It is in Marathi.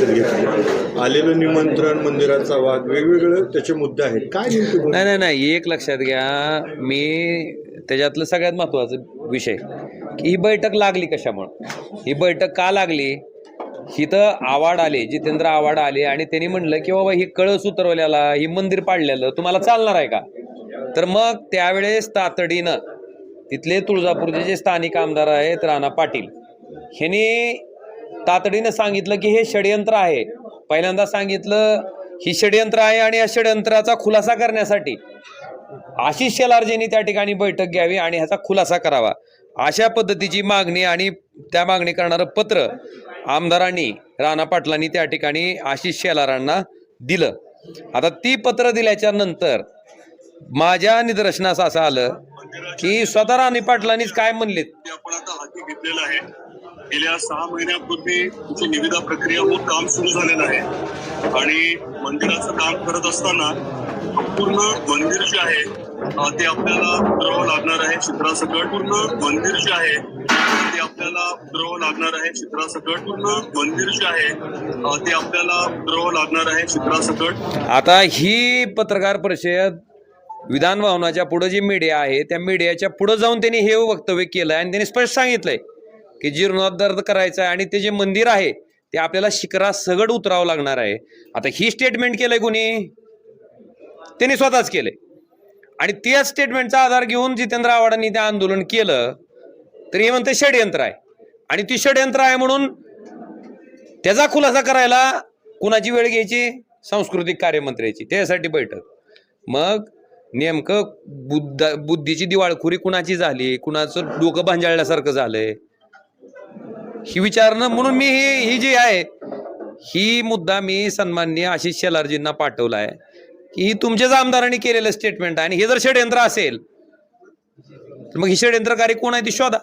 परिषद घेतली, आलेलं निमंत्रण, मंदिराचा वाद, वेगवेगळे त्याचे मुद्दे आहेत. काय नेमके? नाही नाही नाही, एक लक्षात घ्या, मी त्याच्यातलं सगळ्यात महत्त्वाचा विषय की ही बैठक लागली कशामुळं, ही बैठक का लागली. ही तर आवाड आले, जितेंद्र आवाड आले आणि त्यांनी म्हणलं की बाबा ही कळस उतरवल्याला, ही मंदिर पाडलेलं तुम्हाला चालणार आहे का. तर मग त्यावेळेस तातडीनं तिथले तुळजापूरचे जे स्थानिक आमदार आहेत राणा पाटील, ह्यांनी तातडीनं सांगितलं की हे षडयंत्र आहे. पहिल्यांदा सांगितलं ही षडयंत्र आहे आणि या षडयंत्राचा खुलासा करण्यासाठी आशिष शेलारजींनी त्या ठिकाणी बैठक घ्यावी आणि ह्याचा खुलासा करावा, अशा पद्धतीची मागणी आणि त्या मागणी करणारं पत्र आमदारांनी, राणा पाटलांनी त्या ठिकाणी आशिष शेलारांना दिलं. आता ती पत्र दिल्याच्या नंतर माझ्या निदर्शनास असं आलं की स्वतः राणे पाटलांनीच काय म्हणलेत, आपण आता हाती घेतलेलं आहे. गेल्या 6 महिन्यापूर्वी तुमची निविदा प्रक्रिया होऊन काम सुरू झालेलं आहे आणि मंदिराचं काम करत असताना पूर्ण मंदिर जे आहे ते आपल्याला उतरावं लागणार आहे चित्रासकट. पूर्ण मंदिर जे आहे ते आपल्याला उतरावं लागणार आहे चित्रासकट. पूर्ण मंदिर जे आहे ते आपल्याला उतरावं लागणार आहे चित्रासकट. आता ही पत्रकार परिषद विधान भवनाच्या पुढे जी मीडिया आहे त्या मीडियाच्या पुढे जाऊन त्यांनी हे वक्तव्य केलं आणि त्यांनी स्पष्ट सांगितलंय की जीर्णोद्धार करायचं आहे आणि ते जे मंदिर आहे ते आपल्याला शिखरा सगड उतरावं लागणार आहे. आता ही स्टेटमेंट केलंय कोणी, त्यांनी स्वतःच केलंय आणि त्याच स्टेटमेंटचा आधार घेऊन जितेंद्र आव्हाडांनी ते आंदोलन केलं. तर हे म्हणते षडयंत्र आहे आणि ती षडयंत्र आहे म्हणून त्याचा खुलासा करायला कुणाची वेळ घ्यायची, सांस्कृतिक कार्यमंत्र्याची, त्यासाठी बैठक. मग नेमकं बुद्धीची दिवाळखोरी कुणाची झाली, कुणाचं डोकं भांजाळल्यासारखं झालंय ही विचारणं. म्हणून मी ही जी आहे ही मुद्दा मी सन्माननीय आशिष शेलारजींना पाठवला आहे की ही तुमच्याच आमदारांनी केलेलं स्टेटमेंट आहे आणि हे जर षडयंत्र असेल तर मग ही षडयंत्रकारी कोण आहे ती शोधा.